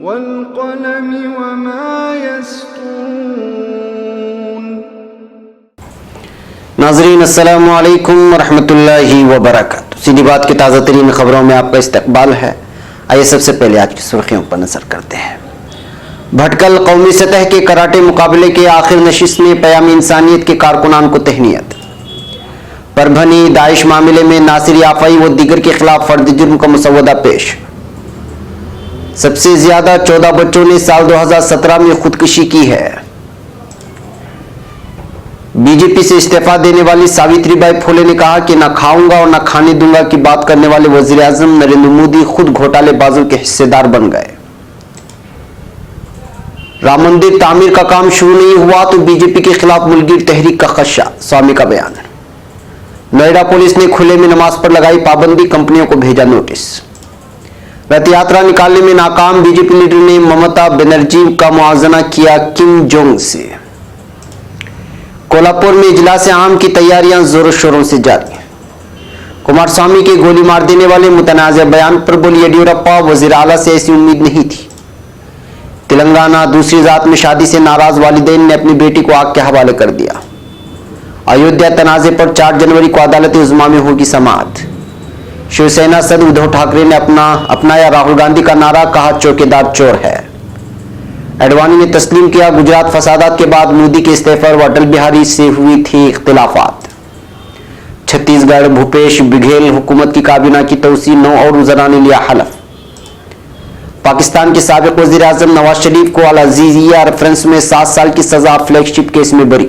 वल्क़लमि वमा यस्तूरून। नाज़रीन अस्सलामु अलैकुम वरहमतुल्लाहि वबरकातुहू। सीधी बात की ताज़ा तरीन खबरों में आपका इस्तकबाल है। आइए सबसे पहले आज की सुर्खियों पर नजर करते हैं। भटकल कौमी सतह के कराटे मुकाबले के आखिर नशिस्त में पयाम इंसानियत के कारकुनान को तहनीयत। परभनी दाइश मामले में नासिर याफई व दीगर के खिलाफ फर्द जुर्म का मुसव्वदा पेश। सबसे ज्यादा 14 बच्चों ने साल 2017 में खुदकुशी की है। बीजेपी से इस्तीफा देने वाली सावित्रीबाई फुले ने कहा कि न खाऊंगा और न खाने दूंगा की बात करने वाले वजीर आजम नरेंद्र मोदी खुद घोटालेबाजों के हिस्सेदार बन गए। राम मंदिर तामीर का काम शुरू नहीं हुआ तो बीजेपी के खिलाफ मुल्कगीर तहरीक का खदशा, स्वामी का बयान। नोएडा पुलिस ने खुले में नमाज पर लगाई पाबंदी, कंपनियों को भेजा नोटिस। रथ यात्रा निकालने में नाकाम बीजेपी लीडर ने ममता बनर्जी का मुआवजा किया किम जोंग से। कोल्हापुर में इजलास आम की तैयारियां जोरों शोरों से जारी। कुमार स्वामी के गोली मार देने वाले मुतनाज़ बयान पर बोले येडियुरप्पा, वज़ीर आला से ऐसी उम्मीद नहीं थी। तेलंगाना दूसरी जात में शादी से नाराज वालिदैन ने अपनी बेटी को आग के हवाले कर दिया। अयोध्या तनाज़े पर 4 जनवरी को अदालत उज़्मा में होगी समाअत। शिवसेना सदर उद्धव ठाकरे ने अपनाया राहुल गांधी का नारा, कहा चौकीदार चोर है। अडवाणी ने तस्लीम किया गुजरात फसादात के बाद मोदी के इस्तीफे व अटल बिहारी से हुई थी इख्तिलाफात। छत्तीसगढ़ भूपेश बघेल हुकूमत की काबीना की तौसी, 9 और वज़रा ने लिया हलफ। पाकिस्तान के साबिक वज़ीर आज़म नवाज शरीफ को अल अज़ीज़िया रेफरेंस में 7 साल की सजा, फ्लैगशिप केस में बरी।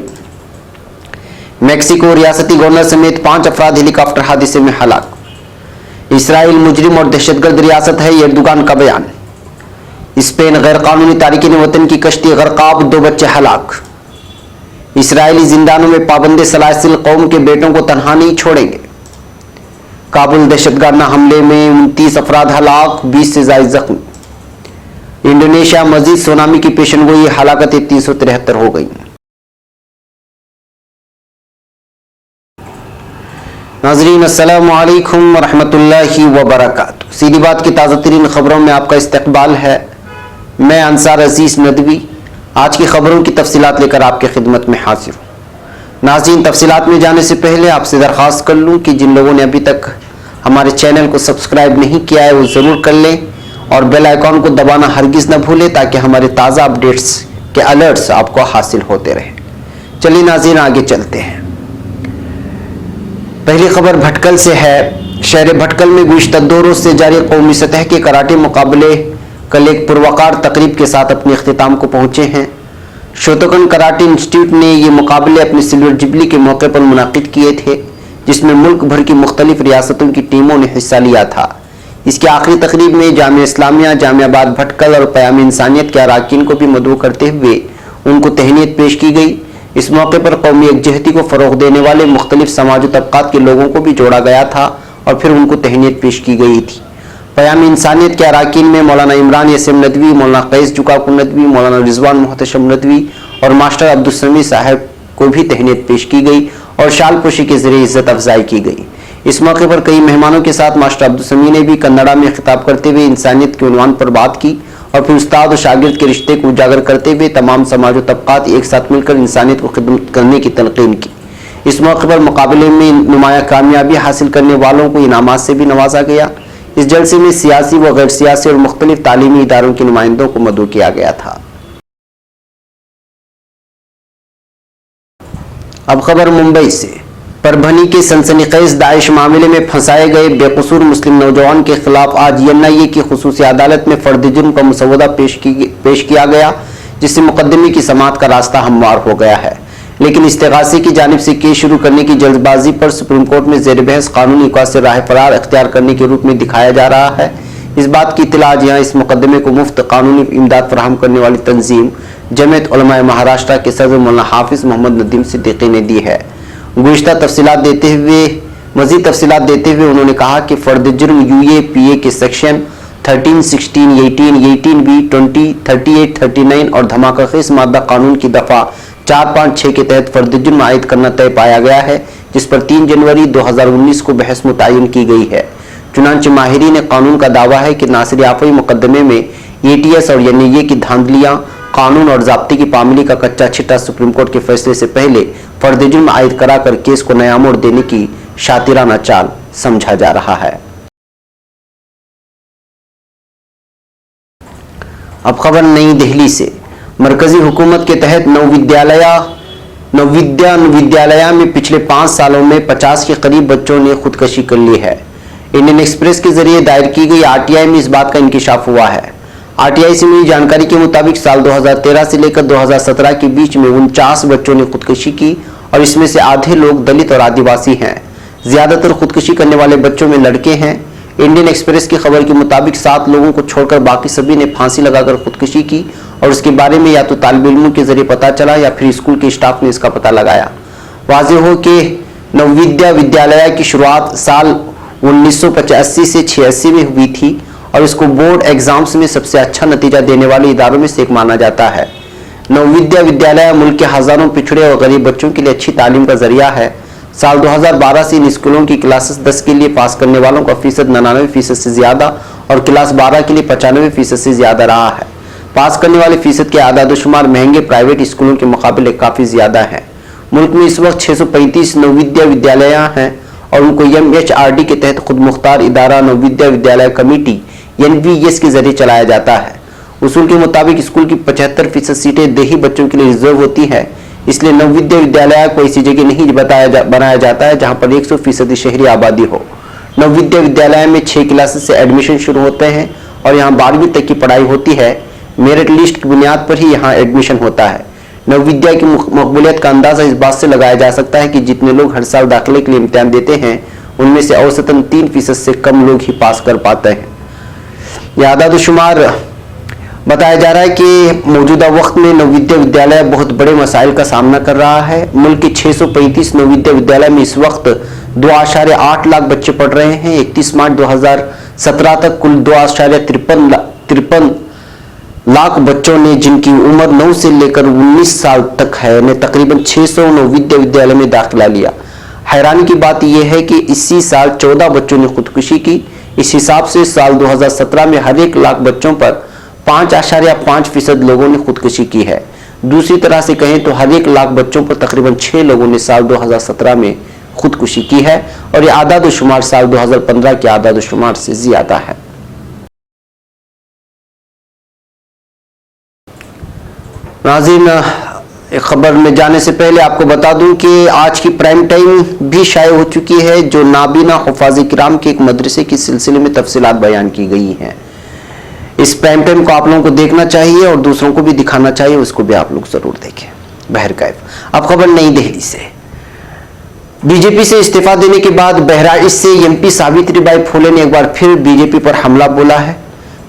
मेक्सिको रियासती गवर्नर समेत 5 अफराद हेलीकॉप्टर हादसे में हलाक। इसराइल मुजरिम और दहशतगर्द रियासत है, एर्दोगान का बयान। स्पेन गैर कानूनी तारिकीन वतन की कश्ती गरकाब, 2 बच्चे हलाक। इसराइली जिंदानों में पाबंद सलासिल कौम के बेटों को तनहा नहीं छोड़ेंगे। काबुल दहशतगाना हमले में 29 अफराद हलाक, 20 से ज्यादा जख्मी। इंडोनेशिया मजीद सुनामी की पेशनगोई, हलाकतें 373 हो गई। नाज़रीन अस्सलामु अलैकुम वरहमतुल्लाहि वबरकातुहू। सीधी बात की ताज़ा तरीन खबरों में आपका इस्तकबाल है। मैं अंसार अजीज नदवी आज की खबरों की तफसीलात लेकर आपकी खिदमत में हाजिर हूँ। नाज़रीन, तफसीलात में जाने से पहले आपसे दरख्वास्त कर लूँ कि जिन लोगों ने अभी तक हमारे चैनल को सब्सक्राइब नहीं किया है वो ज़रूर कर लें और बेल आइकॉन को दबाना हरगिज़ न भूलें ताकि हमारे ताज़ा अपडेट्स के अलर्ट्स आपको हासिल होते रहें। चलिए नाज़रीन आगे चलते हैं। पहली खबर भटकल से है। शहर भटकल में गुज़िश्ता 2 रोज से जारी कौमी सतह के कराटे मुकाबले कल एक पुरवकार तकरीब के साथ अपने अख्तिताम को पहुंचे हैं। शोतोकन कराटे इंस्टीट्यूट ने ये मुकाबले अपने सिल्वर जुबली के मौके पर मुनाकिद किए थे, जिसमें मुल्क भर की मुख्तलिफ रियासतों की टीमों ने हिस्सा लिया था। इसकी आखिरी तकरीब में जामिया इस्लामिया, जामियाबाद भटकल और पयाम इंसानियत के अरकान को भी मदऊ करते हुए उनको तहनीयत पेश की गई। इस मौके पर कौमी यकजहती को फ़रोग़ देने वाले मुख्तलिफ समाजी तबक़ात के लोगों को भी जोड़ा गया था और फिर उनको तहनीयत पेश की गई थी। पयाम इंसानियत के अरकान में मौलाना इमरान यासिन नदवी, मौलाना कैस जुकाकुर नदवी, मौलाना रिजवान मोहतशम नदवी और मास्टर अब्दुल समी साहब को भी तहनीयत पेश की गई और शालपोशी के जरिए इज्जत अफजाई की गई। इस मौके पर कई मेहमानों के साथ मास्टर अब्दुल समी ने भी कन्नड़ा में खिताब करते हुए इंसानियत के उन्वान पर बात की और फिर उस्ताद और शागिर्द के रिश्ते को उजागर करते हुए तमाम समाज तबक़ात एक साथ मिलकर इंसानियत को खिदमत करने की तलक़ीन की। इस मौके पर मुकाबले में नुमाया कामयाबी हासिल करने वालों को इनामात से भी नवाजा गया। इस जलसे में सियासी व गैर सियासी और मुख्तलिफ तालीमी इदारों के नुमाइंदों को मदऊ किया गया था। अब खबर मुंबई से। परभनी के सनसनीखेज दाइश मामले में फंसाए गए बेकसूर मुस्लिम नौजवान के खिलाफ आज एनआईए की खुसूसी अदालत में फर्द जुर्म का मुसव्वदा पेश किया गया, जिससे मुकदमे की समाअत का रास्ता हमवार हो गया है। लेकिन इस्तिगासी की जानिब से केस शुरू करने की जल्दबाजी पर सुप्रीम कोर्ट में जेर बहस कानूनी इक़ाद से राह फरार इख्तियार करने के रूप में दिखाया जा रहा है। इस बात की इत्तला आज यहाँ इस मुकदमे को मुफ्त कानूनी इमदाद फराहम करने वाली तंजीम जमीयत उलमा महाराष्ट्र के सदर मौलाना हाफिज मोहम्मद नदीम सिद्दीकी ने दी है। मज़ीद तफसीलात देते हुए उन्होंने कहा कि फर्द जुर्म यूएपीए के सेक्शन 13, 16, 18, 18B, 20, 38, 39 और धमाकाखेज मादा कानून की दफा 456 के तहत फर्द जुर्म आयद करना तय पाया गया है, जिस पर 3 जनवरी 2019 को बहस मुतय्यन की गई है। चुनांचे माहिरीन ने कानून का दावा है कि नासिर याफई मुकदमे में एटीएस और एनआईए की धांधलियां, कानून और ज़ाब्ते की पामिली का कच्चा छिट्टा सुप्रीम कोर्ट के फैसले से पहले फर्द जुर्म आयद कराकर केस को नया मोड़ देने की शातिराना चाल समझा जा रहा है। अब खबर नई दिल्ली से। मरकजी हुकूमत के तहत नवविद्या विद्यालय में पिछले 5 सालों में 50 के करीब बच्चों ने खुदकशी कर ली है। इंडियन एक्सप्रेस के जरिए दायर की गई आरटीआई में इस बात का इंकिशाफ हुआ है। आरटीआई से मिली जानकारी के मुताबिक साल 2013 से लेकर 2017 के बीच में 49 बच्चों ने खुदकशी की और इसमें से आधे लोग दलित और आदिवासी हैं। ज्यादातर खुदकशी करने वाले बच्चों में लड़के हैं। इंडियन एक्सप्रेस की खबर के मुताबिक 7 लोगों को छोड़कर बाकी सभी ने फांसी लगाकर खुदकशी की और उसके बारे में या तो तालिब इल्मों के जरिए पता चला या फिर स्कूल के स्टाफ ने इसका पता लगाया। वाज़ेह हो कि नवविद्या विद्यालय की शुरुआत साल 1985 से 86 में हुई थी और इसको बोर्ड एग्जाम्स में सबसे अच्छा नतीजा देने वाले इदारों में से एक माना जाता है। नवविद्या विद्यालय मुल्क के हजारों पिछड़े और गरीब बच्चों के लिए अच्छी तालीम का जरिया है। साल 2012 से इन स्कूलों की क्लासेस 10 के लिए पास करने वालों का फीसद 99% से ज्यादा और क्लास 12 के लिए 95% से ज्यादा रहा है। पास करने वाले फीसद के आदादोशुमार महंगे प्राइवेट स्कूलों के मुकाबले काफी ज्यादा है। मुल्क में इस वक्त 635 नवविद्या विद्यालय हैं और उनको MHRD के तहत खुद मुख्तार इदारा नवविद्या विद्यालय कमेटी NVS के जरिए चलाया जाता है। उसूल के मुताबिक स्कूल की 75% सीटें देही बच्चों के लिए रिजर्व होती है, इसलिए नवविद्या विद्यालय को ऐसी जगह नहीं बनाया जाता है जहां पर 100% शहरी आबादी हो। नवविद्या विद्यालय में 6 क्लासेस से एडमिशन शुरू होते हैं और यहाँ 12वीं तक की पढ़ाई होती है। मेरिट लिस्ट की बुनियाद पर ही यहाँ एडमिशन होता है। नवविद्या की मकबूलियत का अंदाजा इस बात से लगाया जा सकता है कि जितने लोग हर साल दाखिले के लिए इम्तिहान देते हैं उनमें से औसतन 3% से कम लोग ही पास कर पाते हैं। यह आदादोशुमार बताया जा रहा है कि मौजूदा वक्त में नवविद्या विद्यालय बहुत बड़े मसाइल का सामना कर रहा है। मुल्क के 635 नवविद्या विद्यालय में इस वक्त 2.8 लाख बच्चे पढ़ रहे हैं। 31 मार्च 2017 तक कुल 2.53 लाख बच्चों ने, जिनकी उम्र 9 से लेकर 19 साल तक है, ने तकरीबन 600 नवविद्या विद्यालय में दाखिला लिया। हैरानी की बात यह है कि इसी साल 14 बच्चों ने खुदकुशी की। इस हिसाब से साल 2017 में हर 1 लाख बच्चों पर 5.5% लोगों ने खुदकुशी की है। दूसरी तरह से कहें तो हर 1 लाख बच्चों पर तकरीबन 6 लोगों ने साल 2017 में खुदकुशी की है और यह आदादोशुमार साल 2015 के आदादोशुमार से ज्यादा है। नाज़रीन, एक खबर में जाने से पहले आपको बता दूं कि आज की प्राइम टाइम भी शाये हो चुकी है, जो नाबीना हुफ़ाज़ किराम के एक मदरसे के सिलसिले में तफसीलात बयान की गई हैं। इस प्राइम टाइम को आप लोगों को देखना चाहिए और दूसरों को भी दिखाना चाहिए, उसको भी आप लोग जरूर देखें। बहरकैफ अब खबर नई दिल्ली से। बीजेपी से इस्तीफा देने के बाद बहराइच से MP सावित्रीबाई फुले ने एक बार फिर बीजेपी पर हमला बोला है।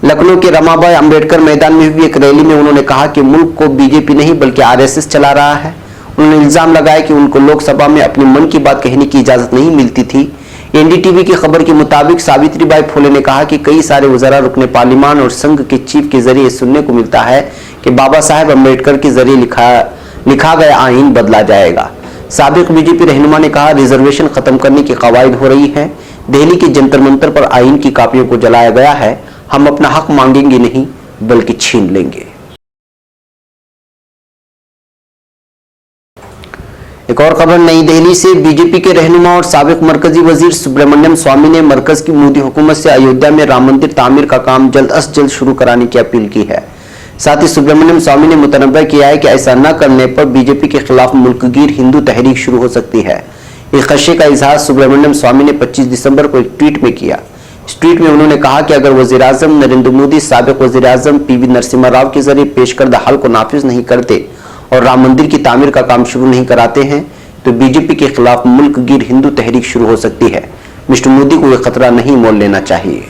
लखनऊ के रमाबाई अंबेडकर मैदान में हुई एक रैली में उन्होंने कहा कि मुल्क को बीजेपी नहीं बल्कि RSS चला रहा है। उन्होंने इल्जाम लगाया कि उनको लोकसभा में अपने मन की बात कहने की इजाजत नहीं मिलती थी। NDTV की खबर के मुताबिक सावित्रीबाई फुले ने कहा कि कई सारे वज़रा रुकने पार्लिमान और संघ के चीफ के जरिए सुनने को मिलता है कि बाबा साहेब अंबेडकर के जरिए लिखा गया आइन बदला जाएगा। साबिक बीजेपी रहनुमा ने कहा, रिजर्वेशन खत्म करने की कवायद हो रही है। दिल्ली के जंतर मंतर पर आइन की कापियों को जलाया गया है। हम अपना हक मांगेंगे नहीं बल्कि छीन लेंगे। एक और खबर नई दिल्ली से। बीजेपी के रहनुमा और साबिक मरकजी वजीर सुब्रमण्यम स्वामी ने मरकज की मोदी हुकूमत से अयोध्या में राम मंदिर तामीर का काम जल्द अज जल्द शुरू कराने की अपील की है। साथ ही सुब्रमण्यम स्वामी ने मुतनब्बा किया है कि ऐसा न करने पर बीजेपी के खिलाफ मुल्कगीर हिंदू तहरीक शुरू हो सकती है। इस खदशे का इजहार सुब्रमण्यम स्वामी ने 25 दिसंबर को एक ट्वीट में किया। इस ट्वीट में उन्होंने कहा कि अगर वज़ीर आज़म नरेंद्र मोदी साबिक वज़ीर आज़म PV नरसिम्हा राव के जरिए पेश करदा हल को नाफिज नहीं करते और राम मंदिर की तामीर का काम शुरू नहीं कराते हैं तो बीजेपी के खिलाफ मुल्कगीर हिंदू तहरीक शुरू हो सकती है। मिस्टर मोदी को यह खतरा नहीं मोल लेना चाहिए।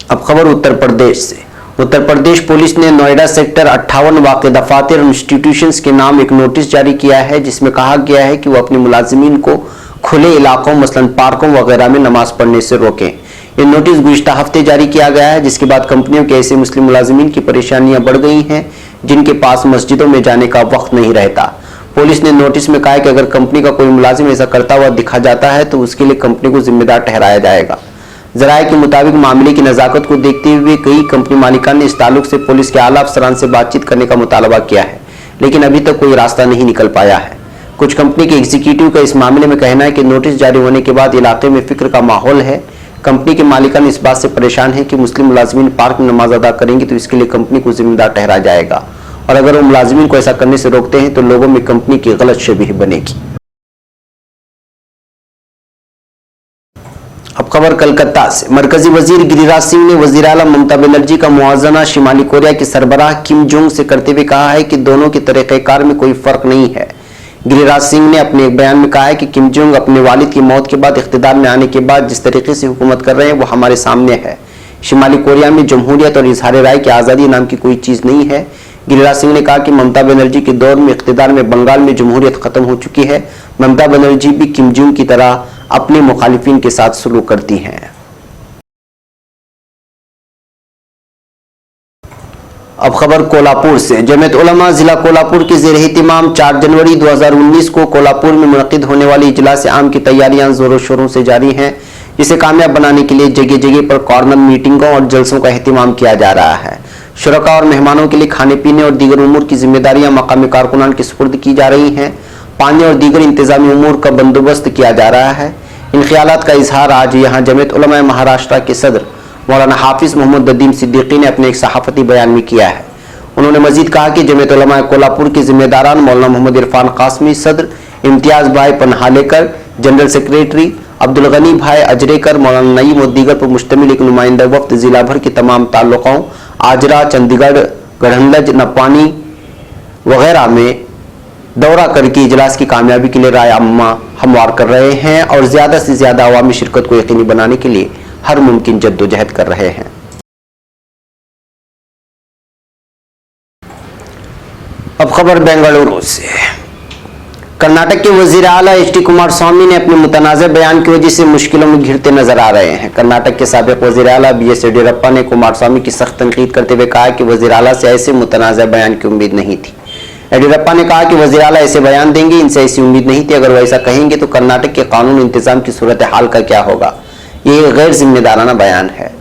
अब खबर उत्तर प्रदेश से। उत्तर प्रदेश पुलिस ने नोएडा सेक्टर 58 वाक़ दफातर इंस्टीट्यूशंस के नाम एक नोटिस जारी किया है, जिसमें कहा गया है कि वो अपने मुलाजिमीन को खुले इलाकों मसलन पार्कों वगैरह में नमाज पढ़ने से रोकें। ये नोटिस गुज़िश्ता हफ्ते जारी किया गया है, जिसके बाद कंपनियों के ऐसे मुस्लिम मुलाजिमीन की परेशानियां बढ़ गई हैं जिनके पास मस्जिदों में जाने का वक्त नहीं रहता। पुलिस ने नोटिस में कहा है कि अगर कंपनी का कोई मुलाजिम ऐसा करता हुआ दिखा जाता है तो उसके लिए कंपनी को जिम्मेदार ठहराया जाएगा। जराये के मुताबिक मामले की नजाकत को देखते हुए कई कंपनी मालिकान ने इस ताल्लुक से पुलिस के आला अफसरान से बातचीत करने का मुतालबा किया है, लेकिन अभी तक कोई रास्ता नहीं निकल पाया है। कुछ कंपनी के एग्जीक्यूटिव का इस मामले में कहना है कि नोटिस जारी होने के बाद इलाके में फिक्र का माहौल है। कंपनी के मालिकान इस बात से परेशान है कि मुस्लिम मुलाजिमीन पार्क में नमाज अदा करेंगे तो इसके लिए कंपनी को जिम्मेदार ठहराया जाएगा, और अगर वो मुलाजिमीन को ऐसा करने से रोकते हैं तो लोगों में कंपनी की गलत शबीह बनेगी। अब खबर कलकत्ता से। मरकजी वजीर गिरिराज सिंह ने वजीर आला ममता बनर्जी का मुआवजा शिमाली कोरिया के सरबराह किम जोंग से करते हुए कहा है कि दोनों के तरीक़ेकार में कोई फर्क नहीं है। गिरिराज सिंह ने अपने एक बयान में कहा है कि किम जोंग अपने वालिद की मौत के बाद इख्तिदार में आने के बाद जिस तरीके से हुकूमत कर रहे हैं वो हमारे सामने है। शिमाली कोरिया में जमहूरियत और इजहार राय की आज़ादी नाम की कोई चीज़ नहीं है। गिरिराज सिंह ने कहा कि ममता बनर्जी के दौर में इख्तिदार में बंगाल में जमहूरियत खत्म हो चुकी है। ममता बनर्जी भी किम जोंग की तरह अपने मुखालिफिन के साथ सलूक करती हैं। अब खबर कोल्हापुर से। जमीयत उलमा जिला कोल्हापुर के ज़ेर एहतिमाम 4 जनवरी 2019 को कोल्हापुर में मुनक़िद होने वाली इजलास आम की तैयारियां जोरों शोरों से जारी हैं, जिसे कामयाब बनाने के लिए जगह जगह पर कॉर्नर मीटिंगों और जलसों का एहतिमाम किया जा रहा है। शुरका और मेहमानों के लिए खाने पीने और दीगर उमूर की जिम्मेदारियां मकामी कारकुनान के सुपुर्द की जा रही हैं। पानी और दीगर इंतजामी उमूर का बंदोबस्त किया जा रहा है। इन ख्यालात का इजहार आज यहाँ जमीयत उलमा महाराष्ट्र के सदर मौलाना हाफिज मोहम्मद नदीम सिद्दीकी ने अपने एक सहाफती बयान में किया है। उन्होंने मजीद कहा कि जमीयत उलमा कोल्हापुर के जिम्मेदारान मौलाना मोहम्मद इरफान कासमी सदर, इम्तियाज भाई पन्हालेकर जनरल सेक्रेटरी, अब्दुल गनी भाई अजरेकर, मौलाना नईम और दीगर पर मुश्तमिल एक नुमाइंदा वक्त जिला भर के तमाम ताल्लुकों आजरा, चंडीगढ़, गढ़नलज, नपानी वगैरह में दौरा करके इजलास की कामयाबी के लिए राय अम्मा हमवार कर रहे हैं और ज्यादा से ज्यादा अवामी शिरकत को यकीनी बनाने के लिए हर मुमकिन जद्दोजहद कर रहे हैं। अब खबर बेंगलुरु से। कर्नाटक के वजीर आला एच डी कुमारस्वामी ने अपने मुतनाज़ बयान की वजह से मुश्किलों में घिरते नजर आ रहे हैं। कर्नाटक के साबिक वजीर आला BS येडियुरप्पा ने कुमारस्वामी की सख्त तनकीद करते हुए कहा कि वजीर आला से ऐसे मुतनाज़ बयान की उम्मीद नहीं थी। येडियुरप्पा ने कहा कि वजीर आला ऐसे बयान देंगे, इनसे ऐसी उम्मीद नहीं थी। अगर वो ऐसा कहेंगे तो कर्नाटक के कानून इंतजाम की सूरत हाल का क्या होगा। ये गैर जिम्मेदाराना बयान है।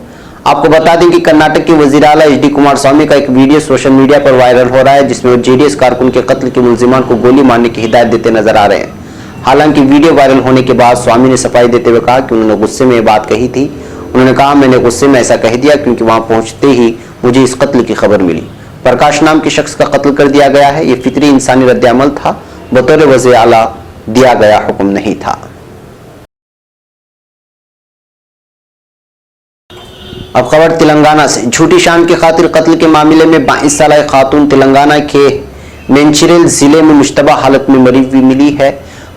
आपको बता दें कि कर्नाटक के वजीर आला एच डी कुमारस्वामी का एक वीडियो सोशल मीडिया पर वायरल हो रहा है, जिसमें वो JDS कारकुन के कत्ल के मुल्जिमान को गोली मारने की हिदायत देते नजर आ रहे हैं। हालांकि वीडियो वायरल होने के बाद स्वामी ने सफाई देते हुए कहा कि उन्होंने गुस्से में ये बात कही थी। उन्होंने कहा, मैंने गुस्से में ऐसा कह दिया क्योंकि वहां पहुंचते ही मुझे इस कत्ल की खबर मिली। प्रकाश नाम के शख्स का कत्ल कर दिया गया है। ये फितरी इंसानी रद्द-ए-अमल था, बतौर वज़ीर आला दिया गया हुक्म नहीं था। अब खबर तेलंगाना से। झूठी शान की खातिर कत्ल के मामले में 22 साल खातून तेलंगाना के मेंचिरेल जिले में मुश्तबा हालत में मरी हुई मिली है।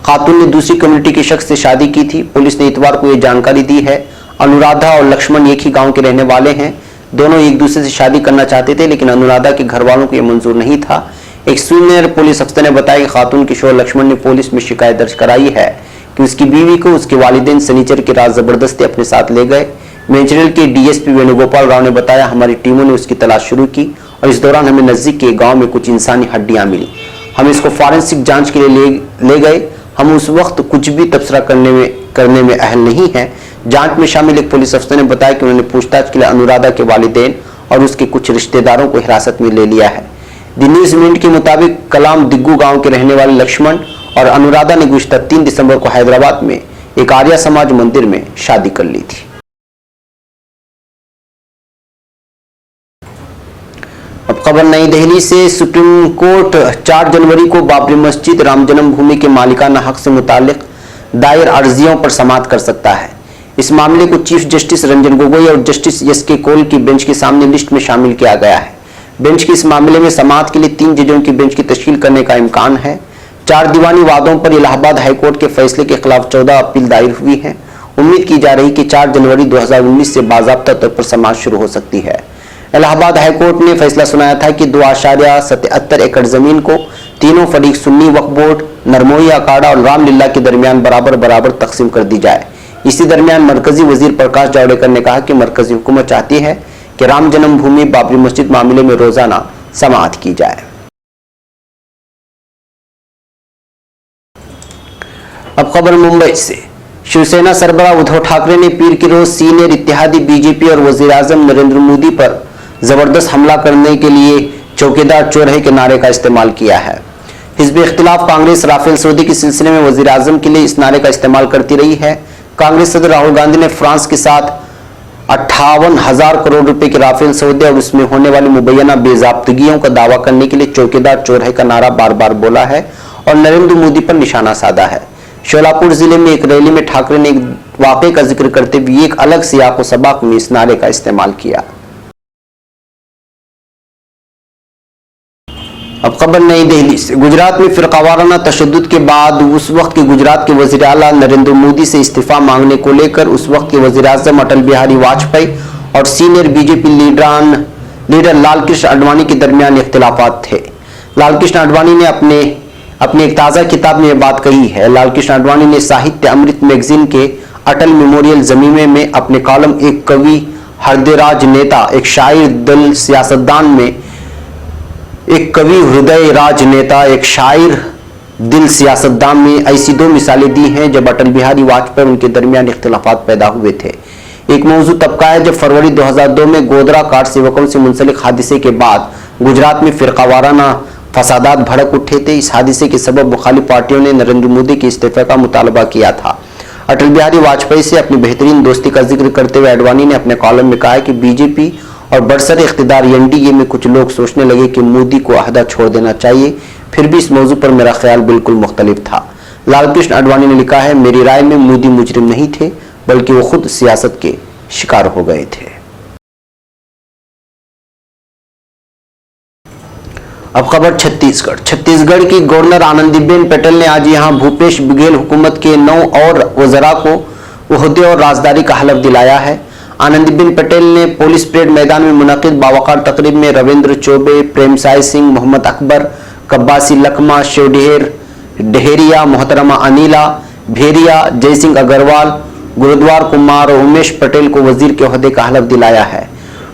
खातून ने दूसरी कम्युनिटी के शख्स से शादी की थी। पुलिस ने इतवार को यह जानकारी दी है। अनुराधा और लक्ष्मण एक ही गांव के रहने वाले हैं। दोनों एक दूसरे से शादी करना चाहते थे, लेकिन अनुराधा के घर वालों को यह मंजूर नहीं था। एक सीनियर पुलिस अफसर ने बताया कि खातून के शोहर लक्ष्मण ने पुलिस में शिकायत दर्ज कराई है कि उसकी बीवी को उसके वालिदैन सनीचर की रात जबरदस्ती अपने साथ ले गए। मेंचरेल के DSP वेणुगोपाल राव ने बताया, हमारी टीमों ने उसकी तलाश शुरू की और इस दौरान हमें नजदीक के गांव में कुछ इंसानी हड्डियां मिली। हम इसको फॉरेंसिक जांच के लिए ले गए। हम उस वक्त कुछ भी तबसरा करने में अहल नहीं है। जांच में शामिल एक पुलिस अफसर ने बताया कि उन्होंने पूछताछ के लिए अनुराधा के वालिदैन और उसके कुछ रिश्तेदारों को हिरासत में ले लिया है। द न्यूज मिनट के मुताबिक कलाम दिग्गू गांव के रहने वाले लक्ष्मण और अनुराधा ने गुज़िश्ता 3 दिसंबर को हैदराबाद में एक आर्य समाज मंदिर में शादी कर ली थी। अब खबर नई दिल्ली से। सुप्रीम कोर्ट 4 जनवरी को बाबरी मस्जिद राम जन्मभूमि के मालिकाना हक से मुतालिक दायर अर्जियों पर समाअत कर सकता है। इस मामले को चीफ जस्टिस रंजन गोगोई और जस्टिस SK कौल की बेंच के सामने लिस्ट में शामिल किया गया है। बेंच के इस मामले में समाअत के लिए 3 जजों की बेंच की तश्कील करने का इम्कान है। 4 दीवानी वादों पर इलाहाबाद हाईकोर्ट के फैसले के खिलाफ 14 अपील दायर हुई है। उम्मीद की जा रही कि 4 जनवरी 2019 से बाज़ाब्ता तौर पर समाअत शुरू हो सकती है। इलाहाबाद हाईकोर्ट ने फैसला सुनाया था कि 2.77 एकड़ जमीन को तीनों फरीक सुन्नी वक्फ बोर्ड, नरमोई अखाड़ा और रामलीला के दरमियान बराबर बराबर तकसीम कर दी जाए। इसी दरमियान मरकजी वजीर प्रकाश जावड़ेकर ने कहा कि मरकजी हुकूमत चाहती है कि राम जन्मभूमि बाबरी मस्जिद मामले में रोजाना समाअत की जाए। अब खबर मुंबई से। शिवसेना सरबराह उद्धव ठाकरे ने पीर की रोज सीनियर इत्तेहादी बीजेपी और वजीर आजम नरेंद्र मोदी पर जबरदस्त हमला करने के लिए चौकीदार चोर है के नारे का इस्तेमाल किया है। हिज़्ब इख्तिलाफ कांग्रेस राफेल सौदे के सिलसिले में वजीर आजम के लिए इस नारे का इस्तेमाल करती रही है। कांग्रेस सदर राहुल गांधी ने फ्रांस के साथ 58,000 करोड़ रुपए के राफेल सौदे और उसमें होने वाली मुबैना बेजाब्तगियों का दावा करने के लिए चौकीदार चोर है का नारा बार बार बोला है और नरेंद्र मोदी पर निशाना साधा है। शोलापुर जिले में एक रैली में ठाकरे ने एक वाकये का जिक्र करते हुए एक अलग सियाक व सबाक में इस नारे का इस्तेमाल किया। अब खबर नई दिल्ली से। गुजरात में फिरकावाराना तशद्दुद के बाद उस वक्त के गुजरात के वजीर आला नरेंद्र मोदी से इस्तीफा मांगने को लेकर उस वक्त के वजीर आजम अटल बिहारी वाजपेयी और senior BJP leader Lalkrishna Advani के दरमियान इख्तिलाफात थे। लालकृष्ण आडवाणी ने अपनी एक ताज़ा किताब में यह बात कही है। लालकृष्ण आडवाणी ने साहित्य अमृत मैगजीन के अटल मेमोरियल ज़मीमे में अपने कॉलम एक कवि हृदयराज नेता, एक शायर दिल सियासतदान में एक कवि हृदय राज नेता, एक शायर दिल सियासतदान में ऐसी दो मिसालें दी हैं जब अटल बिहारी वाजपेयी उनके दरमियान इख्तिलाफात पैदा हुए थे। एक मौजू तबका है जब फरवरी 2002 में गोधरा कार सेवकों से मुंसलिक हादसे के बाद गुजरात में फिरकावाराना फसादात भड़क उठे थे। इस हादसे के सबब मुखालिफ पार्टियों ने नरेंद्र मोदी के इस्तीफे का मुतालबा किया था। अटल बिहारी वाजपेयी से अपनी बेहतरीन दोस्ती का जिक्र करते हुए आडवाणी ने अपने कॉलम में कहा है कि बीजेपी और बरसर इख्तिदार एनडीए में कुछ लोग सोचने लगे कि मोदी को अहदा छोड़ देना चाहिए, फिर भी इस मौजू पर मेरा ख्याल बिल्कुल मुख्तलिफ था। लालकृष्ण आडवाणी ने लिखा है, मेरी राय में मोदी मुजरिम नहीं थे बल्कि वो खुद सियासत के शिकार हो गए थे। अब खबर छत्तीसगढ़ की गवर्नर आनंदीबेन पटेल ने आज यहां भूपेश बघेल हुकूमत के 9 और वज़रा को ओहदे और राजदारी का हलफ दिलाया है। आनंदीबेन पटेल ने पुलिस परेड मैदान में मुनक़िद बावकार तकरीब में रविंद्र चौबे, प्रेमसाय सिंह, मोहम्मद अकबर, कब्बासी लखमा, शिवडहेर डहेरिया, मोहतरमा अनिला भेरिया, जयसिंह अग्रवाल, गुरुद्वार कुमार और उमेश पटेल को वजीर के ओहदे का हलफ दिलाया है।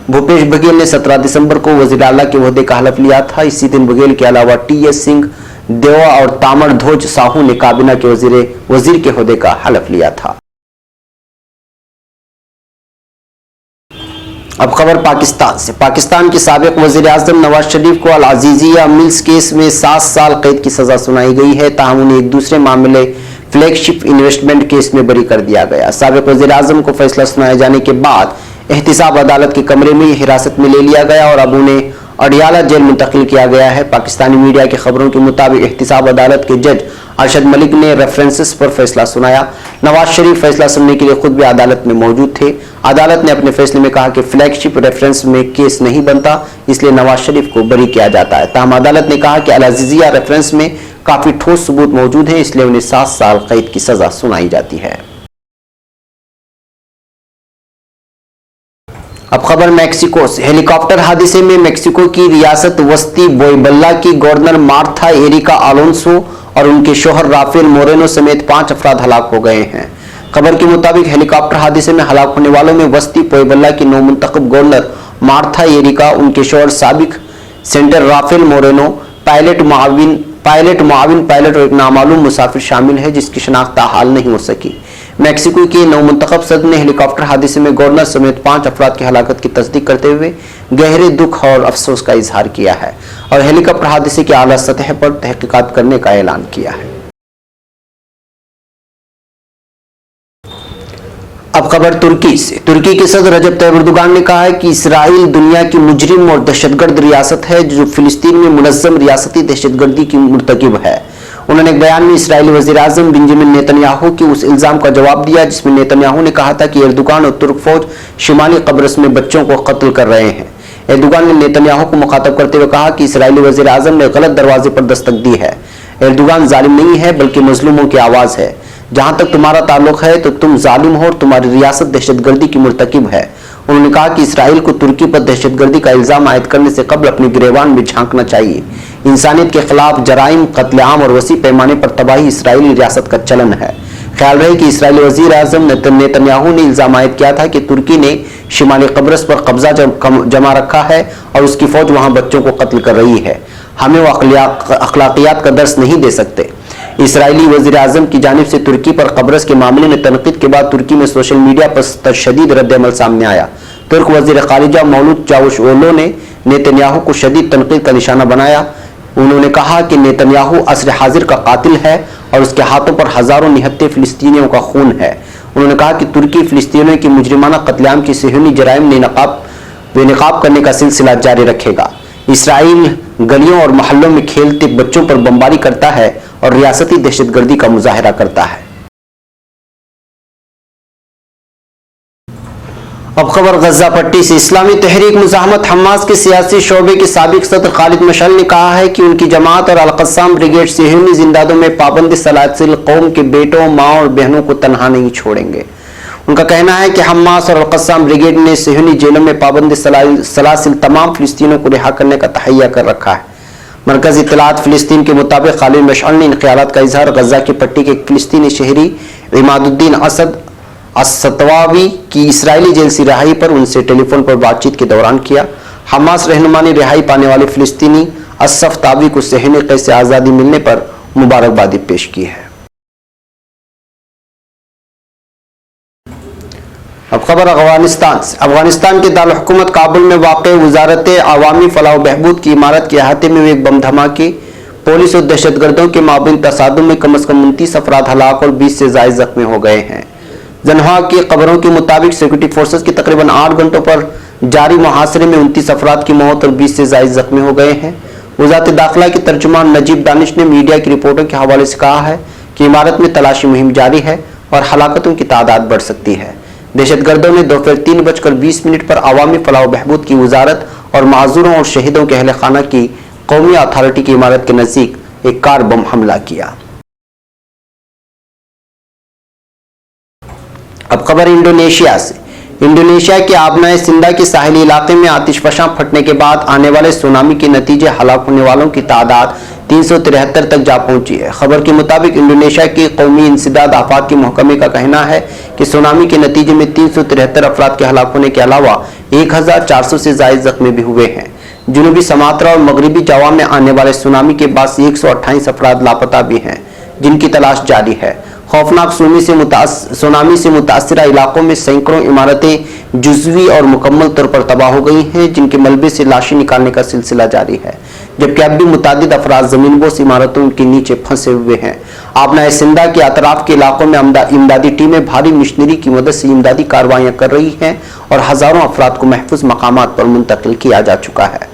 भूपेश बघेल ने 17 दिसंबर को वजीर आला के ओहदे का हलफ लिया था। इसी दिन बघेल के अलावा टीएस सिंह देवा और तामरध्वज साहू ने काबीना के वजीर के ओहदे का हलफ लिया था। अब खबर पाकिस्तान से। पाकिस्तान के साबिक वजीर आजम नवाज शरीफ को अल अजीजिया मिल्स केस में 7 साल कैद की सजा सुनाई गई है। ताहम उन्हें एक दूसरे मामले फ्लैगशिप इन्वेस्टमेंट केस में बरी कर दिया गया। साबिक वजीर आजम को फैसला सुनाए जाने के बाद एहतिसाब अदालत के कमरे में हिरासत में ले लिया गया और अब उन्हें अडियाला जेल मुंतकिल किया गया है। पाकिस्तानी मीडिया की खबरों के मुताबिक एहतिसाब अदालत के जज अरशद मलिक ने रेफरेंसेस पर फैसला सुनाया। नवाज शरीफ फैसला सुनने के लिए खुद भी अदालत में मौजूद थे। अदालत ने अपने फैसले में कहा कि फ्लैगशिप रेफरेंस में केस नहीं बनता, इसलिए नवाज शरीफ को बरी किया जाता है। ताहम अदालत ने कहा कि अल अजीजिया रेफरेंस में काफी ठोस सबूत मौजूद हैं, इसलिए उन्हें 7 साल कैद की सजा सुनाई जाती है। अब खबर मैक्सिको से। हेलीकॉप्टर हादसे में मैक्सिको की रियासत वस्ती बोईबल्ला की गवर्नर मार्था एरिका अलोंसो और उनके शोहर राफेल मोरेनो समेत 5 अफराद हलाक हो गए हैं। खबर के मुताबिक हेलीकॉप्टर हादसे में हलाक होने वालों में वस्ती बोईबल्ला की नौमुंतखब गवर्नर मार्था एरिका, उनके शोहर साबिक सेंटर राफेल मोरेनो, पायलट मुआविन पायलट और एक नामालूम मुसाफिर शामिल है जिसकी शनाख्त ताहाल नहीं हो सकी। मैक्सिको के नौमुंतखब सदर ने हेलीकॉप्टर हादसे में गवर्नर समेत 5 अफराद की हलाकत की तस्दीक करते हुए गहरे दुख और अफसोस का इजहार किया है और हेलीकॉप्टर हादसे की आला सतह पर तहकीकात करने का ऐलान किया है। अब खबर तुर्की से। तुर्की के सदर रजब तैयब एर्दोगान ने कहा है कि इसराइल दुनिया की मुजरिम और दहशतगर्द रियासत है जो फिलिस्तीन में मुनज़्ज़म रियासती दहशतगर्दी की मुर्तकिब है। उन्होंने एक बयान में इसराइली वज़ीर आज़म बेंजामिन नेतन्याहू के उस इल्जाम का जवाब दिया जिसमें नेतन्याहू ने कहा था कि एर्दोगान और तुर्क फौज शिमाली कब्रस में बच्चों को कत्ल कर रहे हैं। एर्दोगान ने नेतन्याहू को मुखातब करते हुए कहा कि इसराइली वज़ीर आज़म ने गलत दरवाजे पर दस्तक दी है। एर्दोगान जालिम नहीं है बल्कि मजलूमों की आवाज़ है। जहां तक तुम्हारा ताल्लुक है तो तुम जालिम हो और तुम्हारी रियासत दहशतगर्दी की मुर्तकिब है। उन्होंने कहा कि इसराइल को तुर्की पर दहशतगर्दी का इल्जाम आयद करने से कबल अपनी गिरेबान में झांकना चाहिए। इंसानियत के खिलाफ जराइम, कत्लेआम और वसी पैमाने पर तबाही इसराइली रियासत का चलन है। ख्याल रहे कि इसराइली वज़ीर आज़म नेतन्याहू ने इल्जाम आयद किया था कि तुर्की ने शिमाली कब्रस पर कब्जा जमा रखा है और उसकी फौज वहां बच्चों को कत्ल कर रही है। हमें वो अखलाकियात का दर्स नहीं दे सकते। इसराइली वजीर आजम की जानिब से तुर्की पर कब्रस के मामले में तनकीद के बाद तुर्की में सोशल मीडिया पर तशदीद रद्द-ए-अमल सामने आया। तुर्क वजीर खारिजा मौलूद चावुशओगलू ने नेतन्याहू को शदीद तनकीद का निशाना बनाया। उन्होंने कहा कि नेतन्याहू असर हाजिर का कातिल है और उसके हाथों पर हजारों निहत्थे फिलिस्तीनियों का खून है। उन्होंने कहा कि तुर्की फिलिस्तीनियों की मुजरिमाना कत्लेआम की सेहूनी जराइम बेनकाब करने का सिलसिला जारी रखेगा। इसराइल गलियों और मोहल्लों में खेलते बच्चों पर बमबारी करता है और रियासती दहशतगर्दी का मुजाहरा करता है। अब खबर गजा पट्टी से। इस्लामी तहरीक मुजाहमत हमास के सियासी शोबे के साबिक सदर खालिद मशअल ने कहा है कि उनकी जमात और अल-क़स्साम ब्रिगेड सेहूनी जिंदादों में पाबंद सलासिल कौम के बेटों, माँ और बहनों को तनहा नहीं छोड़ेंगे। उनका कहना है कि हमास और अल-क़स्साम ब्रिगेड ने सेहूनी जेलों में पाबंद सलासिल तमाम फिलिस्तीनियों को रिहा करने का तहैया कर रखा है। मरकज़ी इत्तलात फिलिस्तीन के मुताबिक खालिद मशअल ने इन ख्यालात का इजहार गजा की पट्टी के फिलिस्तीनी शहरी इमादुद्दीन असद असतवावी की इसराइली जेल से रिहाई पर उनसे टेलीफोन पर बातचीत के दौरान किया। हमास रहनुमा ने रिहाई पाने वाले फिलिस्तीनी असफ तावी को सहने कैद से आज़ादी मिलने पर मुबारकबादी पेश की है। अब खबर अफगानिस्तान से। अफगानिस्तान के दारुल हुकूमत काबुल में वाक़े वजारत अवामी फलाह बहबूद की इमारत के अहाते में एक बम धमाके, पुलिस और दहशतगर्दों के माबैन तसादुम में कम से कम 29 अफराद हलाक और 20 से ज़ायद जख्मी हो गए हैं। जनहा की खबरों के मुताबिक सिक्योरिटी फोर्सेस की तकरीबन 8 घंटों पर जारी मुहासरे में 29 अफराद की मौत और 20 से ज़ायद जख्मी हो गए हैं। वज़ारत दाखिला के तर्जुमान नजीब दानिश ने मीडिया की रिपोर्टों के हवाले से कहा है कि इमारत में तलाशी मुहिम जारी है और हलाकतों की तादाद बढ़ सकती है। दहशतगर्दों ने दोपहर 3:20 पर अवामी फलाह बहबूद की वजारत और माजूरों और शहीदों के अहल खाना की कौमी अथॉरिटी की इमारत के नजदीक एक कार बम हमला किया। अब खबर इंडोनेशिया से। इंडोनेशिया के आबनाए सिंधा के साहिली इलाके में आतिशफशां फटने के बाद आने वाले सुनामी के नतीजे हलाक होने वालों की तादाद 373 तक जा पहुंची है। खबर के मुताबिक इंडोनेशिया के कौमी इंसदाद आफात के महकमे का कहना है कि सुनामी के नतीजे में 373 अफराद के हलाक होने के अलावा 1400 से ज़ायद जख्मी भी हुए हैं। जुनूबी समात्रा और मगरबी जावा में आने वाले सुनामी के बाद 128 अफराद लापता भी हैं, जिनकी तलाश जारी है। खौफनाक सुनामी से मुतासरा इलाकों में सैकड़ों इमारतें जुज़वी और मुकम्मल तौर पर तबाह हो गई हैं, जिनके मलबे से लाशें निकालने का सिलसिला जारी है, जबकि अब भी मुतादिद अफराद ज़मीनबोस इमारतों के नीचे फंसे हुए हैं। आबनाए सिंधा के अतराफ के इलाकों में इमदादी टीमें भारी मशीनरी की मदद से इमदादी कार्रवाइयाँ कर रही हैं और हज़ारों अफराद को महफूज मकामात पर मुंतकिल किया जा चुका है।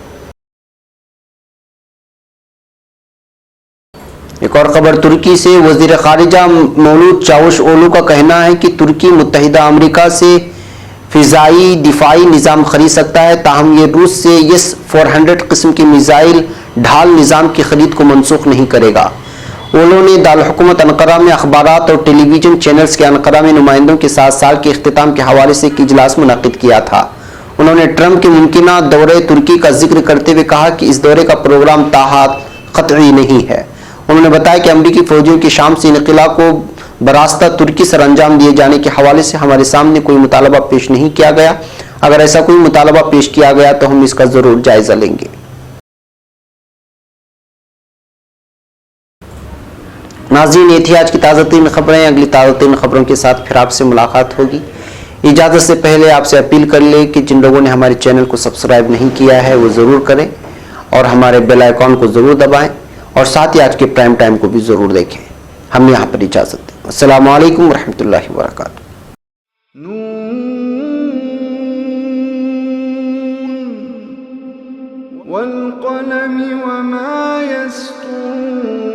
एक और खबर तुर्की से। वजीर खारिजा मौलूद चावुशओगलू का कहना है कि तुर्की मुत्तहिदा अमेरिका से फिजाई दिफाई निज़ाम खरीद सकता है, ताहम ये रूस से S-400 किस्म की मिसाइल ढाल निज़ाम की खरीद को मनसूख नहीं करेगा। ओलो ने दारुल हुकूमत अन्कारा में अखबारात और टेलीविजन चैनल्स के अन्कारा में नुमाइंदों के 7 साल के इख्तिताम के हवाले से एक इजलास मुनक़िद किया था। उन्होंने ट्रंप के मुमकिना दौरे तुर्की का जिक्र करते हुए कहा कि इस दौरे का प्रोग्राम ताहात क़तई नहीं है। उन्होंने बताया कि अमरीकी फौजियों की शाम से इनक़िला को बरास्ता तुर्की सर अंजाम दिए जाने के हवाले से हमारे सामने कोई मुतालबा पेश नहीं किया गया। अगर ऐसा कोई मुतालबा पेश किया गया तो हम इसका जरूर जायजा लेंगे। नाज़रीन, ये थी आज की ताज़ा तीन खबरें। अगली ताज़ा तीन खबरों के साथ फिर आपसे मुलाकात होगी। इजाज़त से पहले आपसे अपील कर ले कि जिन लोगों ने हमारे चैनल को सब्सक्राइब नहीं किया है वो ज़रूर करें और हमारे बेल आइकॉन को ज़रूर दबाएं और साथ ही आज के प्राइम टाइम को भी ज़रूर देखें। हम यहाँ पर इजाज़त दें। अस्सलामु अलैकुम रहमतुल्लाहि व बरकातुहू। वल क़लमि वमा यस्तूरून।